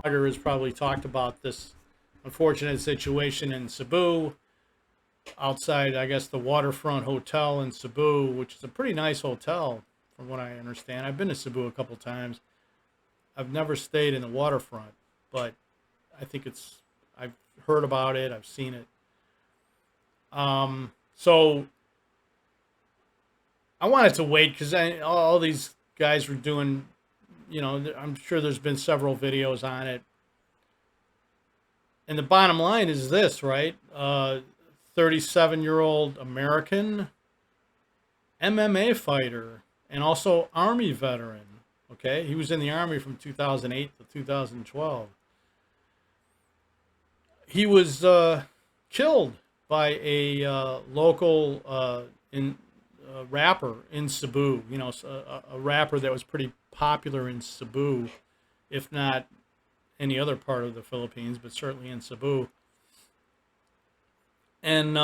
blogger has probably talked about this unfortunate situation in Cebu, outside, I guess, the Waterfront Hotel in Cebu, which is a pretty nice hotel, from what I understand. I've been to Cebu a couple times. I've never stayed in the waterfront, but I think I've heard about it, I've seen it. So I wanted to wait because all these guys were doing, I'm sure there's been several videos on it. And the bottom line is this, right? 37-year-old American MMA fighter and also Army veteran. Okay, he was in the Army from 2008 to 2012. He was killed by a local rapper in Cebu. A rapper that was pretty popular in Cebu, if not any other part of the Philippines, but certainly in Cebu. And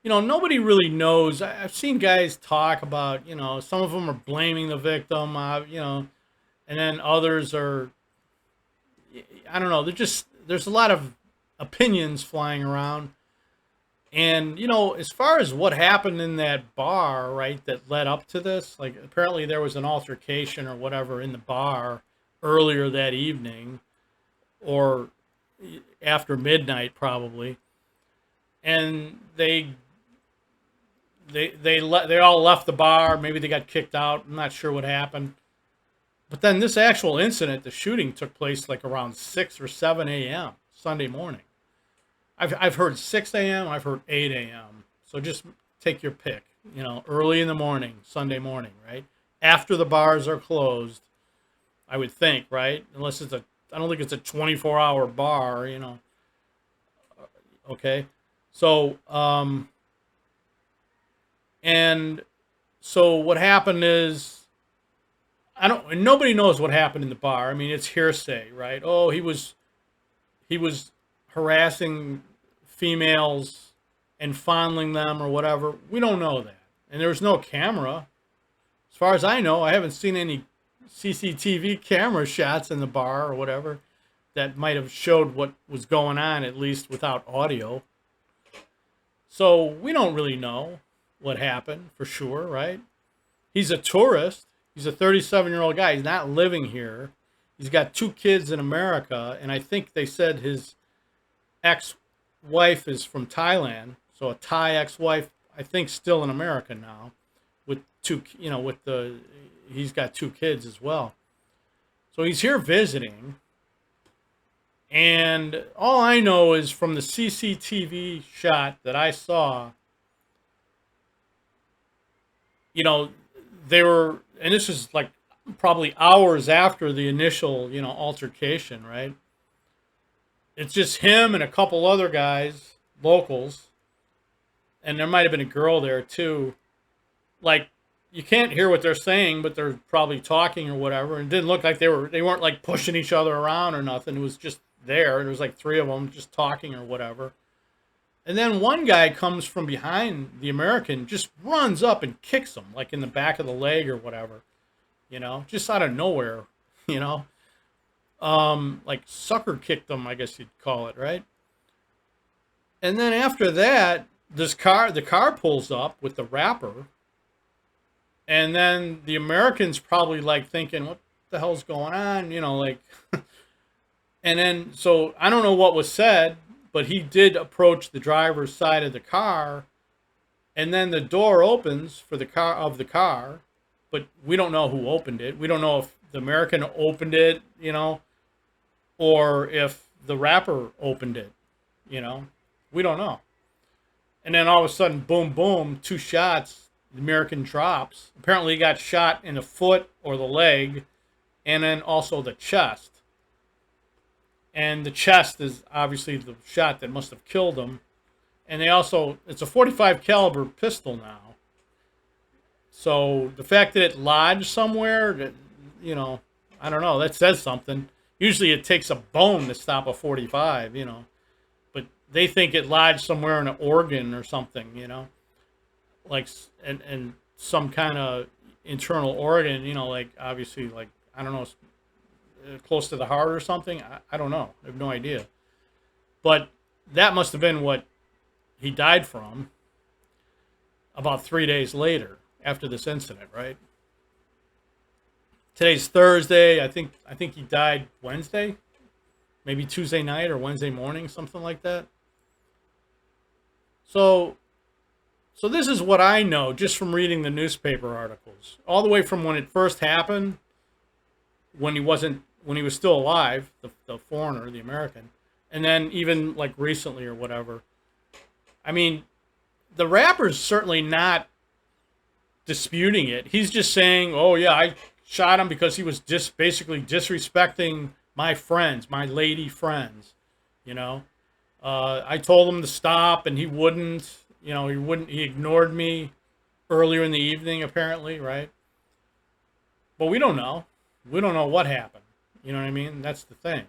nobody really knows. I've seen guys talk about, some of them are blaming the victim, and then others are, I don't know. There's a lot of opinions flying around. And, as far as what happened in that bar, right, that led up to this, like apparently there was an altercation or whatever in the bar earlier that evening or after midnight probably. And they all left the bar. Maybe they got kicked out. I'm not sure what happened. But then this actual incident, the shooting, took place like around 6 or 7 a.m. Sunday morning. I've heard 6 a.m. I've heard 8 a.m. So just take your pick. Early in the morning, Sunday morning, right? After the bars are closed, I would think, right? Unless I don't think it's a 24-hour bar, Okay. So, and so what happened is, nobody knows what happened in the bar. I mean, it's hearsay, right? Oh, he was harassing females and fondling them or whatever. We don't know that. And there was no camera. As far as I know, I haven't seen any CCTV camera shots in the bar or whatever that might have showed what was going on, at least without audio. So we don't really know what happened for sure, right? He's a tourist. He's a 37-year-old guy. He's not living here. He's got 2 kids in America, and I think they said his ex-wife is from Thailand. So a Thai ex-wife, I think, still in America now, with he's got 2 kids as well. So he's here visiting. And all I know is from the CCTV shot that I saw, they were, and this is like probably hours after the initial, altercation, right? It's just him and a couple other guys, locals, and there might have been a girl there too. Like, you can't hear what they're saying, but they're probably talking or whatever. And it didn't look like they weren't like pushing each other around or nothing. It was just there. There was like 3 of them just talking or whatever. And then one guy comes from behind the American, just runs up and kicks him, like in the back of the leg or whatever, just out of nowhere, like sucker kicked him, I guess you'd call it, right? And then after that, the car pulls up with the rapper. And then the American's probably like thinking, what the hell's going on? And then, so I don't know what was said, but he did approach the driver's side of the car, and then the door opens for the car, but we don't know who opened it. We don't know if the American opened it, or if the rapper opened it, we don't know. And then all of a sudden, boom, boom, 2 shots. The American drops. Apparently he got shot in the foot or the leg, and then also the chest. And the chest is obviously the shot that must have killed him. And it's a .45 caliber pistol now. So the fact that it lodged somewhere, I don't know, that says something. Usually it takes a bone to stop a .45, but they think it lodged somewhere in an organ or something, like, and some kind of internal organ, like obviously, like, I don't know, close to the heart or something. I don't know. I have no idea. But that must have been what he died from about 3 days later after this incident, right? Today's Thursday. I think he died Wednesday, maybe Tuesday night or Wednesday morning, something like that. So so this is what I know just from reading the newspaper articles, all the way from when it first happened, when he was still alive, the foreigner, the American, and then even like recently or whatever. I mean, the rapper's certainly not disputing it. He's just saying, "Oh yeah, I shot him because he was just basically disrespecting my friends, my lady friends." You know, I told him to stop, and he wouldn't. You know, he wouldn't. He ignored me earlier in the evening, apparently, right? But we don't know. We don't know what happened. You know what I mean? That's the thing.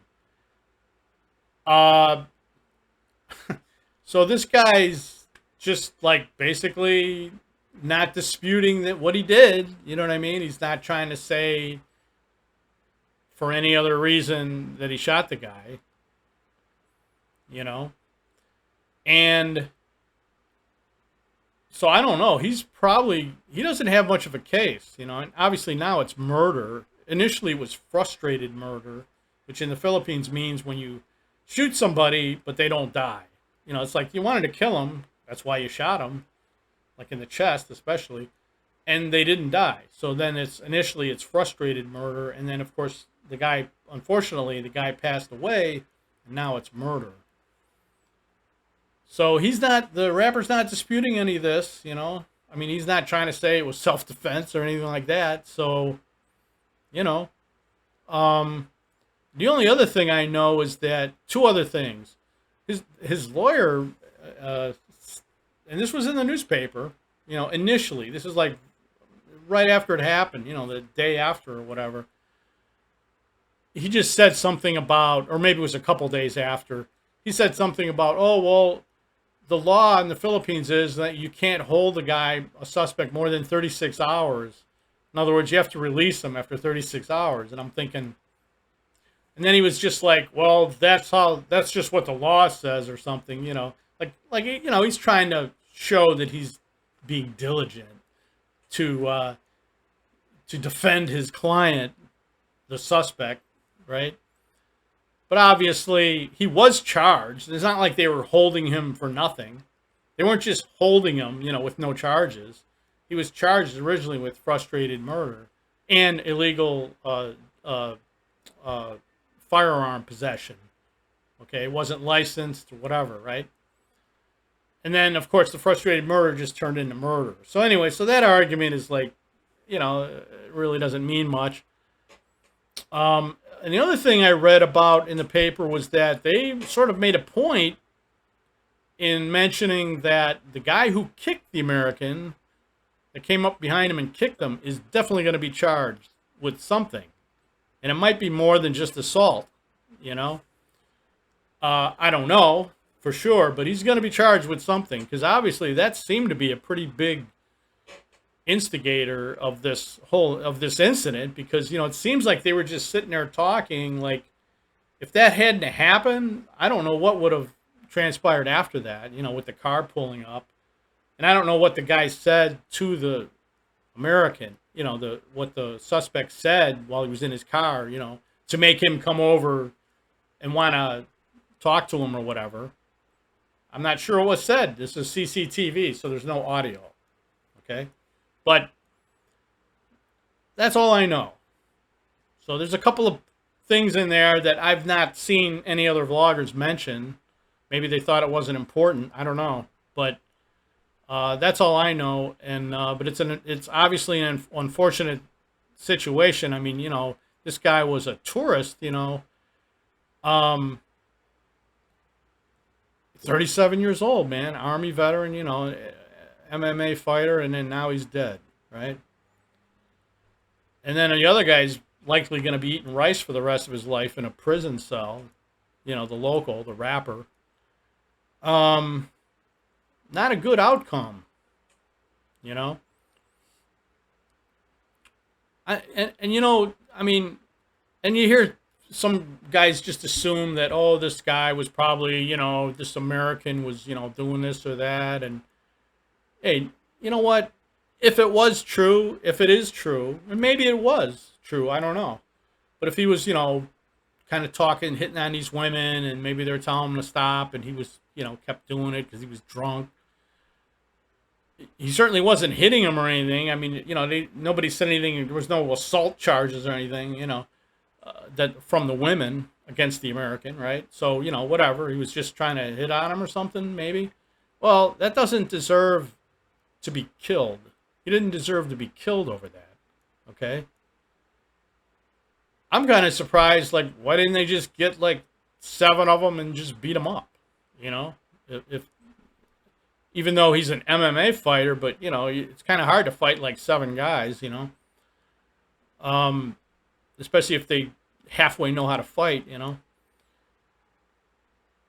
Uh, so this guy's just like basically not disputing that what he did. You know what I mean? He's not trying to say for any other reason that he shot the guy. You know, and so I don't know. He doesn't have much of a case, you know. And obviously now it's murder. Initially it was frustrated murder, which in the Philippines means when you shoot somebody but they don't die. You know, it's like you wanted to kill them. That's why you shot them, like in the chest especially, and they didn't die. So then it's frustrated murder, and then of course unfortunately the guy passed away, and now it's murder. So the rapper's not disputing any of this, you know. I mean, he's not trying to say it was self-defense or anything like that. So, you know, um, the only other thing I know is that two other things. His lawyer, uh, and this was in the newspaper, you know, initially. This is like right after it happened, you know, the day after or whatever. He just said something about, or maybe it was a couple days after, he said something about, oh, well, the law in the Philippines is that you can't hold a suspect, more than 36 hours. In other words, you have to release him after 36 hours. And I'm thinking, and then he was just like, well, that's just what the law says or something, you know. You know, he's trying to show that he's being diligent to defend his client, the suspect, right? But obviously, he was charged. It's not like they were holding him for nothing. They weren't just holding him, you know, with no charges. He was charged originally with frustrated murder and illegal uh, firearm possession. Okay, it wasn't licensed or whatever, right? And then, of course, the frustrated murder just turned into murder. So anyway, so that argument is like, you know, it really doesn't mean much. And the other thing I read about in the paper was that they sort of made a point in mentioning that the guy who kicked the American, that came up behind him and kicked him, is definitely going to be charged with something. And it might be more than just assault, you know. I don't know for sure, but he's going to be charged with something, because obviously that seemed to be a pretty big instigator of this incident, because, you know, it seems like they were just sitting there talking. Like, if that hadn't happened, I don't know what would have transpired after that, you know, with the car pulling up. And I don't know what the guy said to the American, you know, what the suspect said while he was in his car, you know, to make him come over and want to talk to him or whatever. I'm not sure what was said. This is CCTV, so there's no audio. Okay? But that's all I know. So there's a couple of things in there that I've not seen any other vloggers mention. Maybe they thought it wasn't important. I don't know. But that's all I know. And but it's obviously an unfortunate situation. I mean, you know, this guy was a tourist, you know. 37 years old, man. Army veteran, you know, MMA fighter, and then now he's dead, right? And then the other guy's likely going to be eating rice for the rest of his life in a prison cell, you know, the rapper. Not a good outcome, you know. And you know, I mean, and you hear some guys just assume that, oh, this guy was probably, this American was, doing this or that. And hey, you know what? If it was true, if it is true, and maybe it was true, I don't know. But if he was, kind of talking, hitting on these women, and maybe they're telling him to stop, and he was, kept doing it because he was drunk. He certainly wasn't hitting him or anything. I mean, nobody said anything. There was no assault charges or anything, that from the women against the American, right? So, whatever. He was just trying to hit on him or something, maybe. Well, that doesn't deserve to be killed. He didn't deserve to be killed over that, okay? I'm kind of surprised, like, why didn't they just get, like, 7 of them and just beat them up, If even though he's an MMA fighter, but, it's kind of hard to fight, like, 7 guys, especially if they halfway know how to fight, And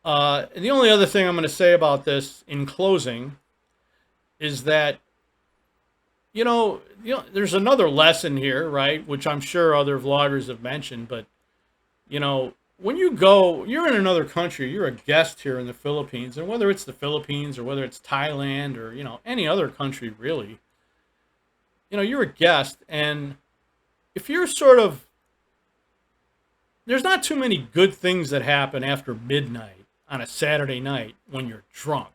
the only other thing I'm going to say about this in closing is that, there's another lesson here, right? Which I'm sure other vloggers have mentioned, but, when you go, you're in another country, you're a guest here in the Philippines, and whether it's the Philippines or whether it's Thailand or, any other country really, you're a guest, and if you're sort of, there's not too many good things that happen after midnight on a Saturday night when you're drunk.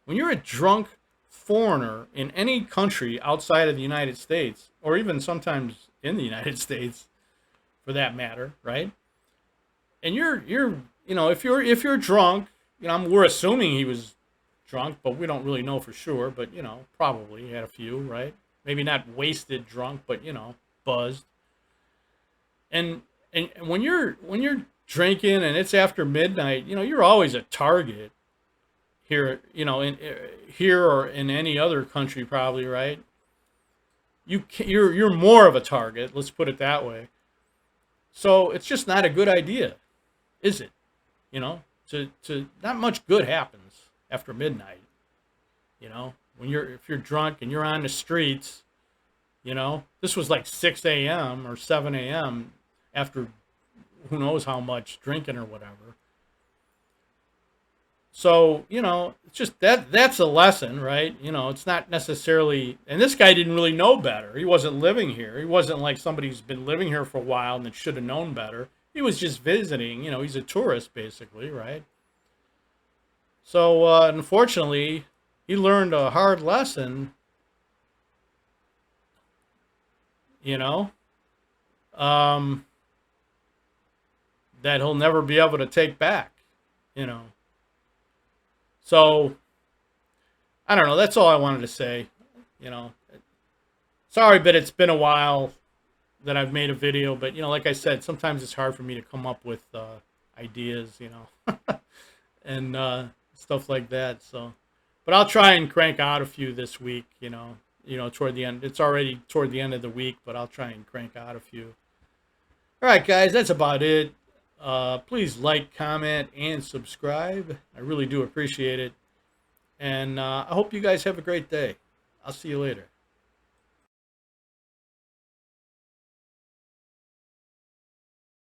When you're a drunk foreigner in any country outside of the United States, or even sometimes in the United States for that matter, right? And you're if you're drunk, we're assuming he was drunk, but we don't really know for sure, but probably he had a few, right? Maybe not wasted drunk, but buzzed. And when you're drinking and it's after midnight, you're always a target here, here or in any other country probably, right? You're more of a target, let's put it that way. So it's just not a good idea, is it? To not much good happens after midnight. If you're drunk and you're on the streets, this was like 6 a.m. or 7 a.m. after who knows how much drinking or whatever. So, it's just that's a lesson, right? It's not necessarily, and this guy didn't really know better. He wasn't living here. He wasn't like somebody who's been living here for a while and that should have known better. He was just visiting, he's a tourist basically, right? So, unfortunately, he learned a hard lesson, that he'll never be able to take back, So, I don't know. That's all I wanted to say. Sorry, but it's been a while that I've made a video. But, like I said, sometimes it's hard for me to come up with ideas, and stuff like that. So, but I'll try and crank out a few this week, toward the end. It's already toward the end of the week, but I'll try and crank out a few. All right, guys, that's about it. Please like, comment, and subscribe. I really do appreciate it. And I hope you guys have a great day. I'll see you later.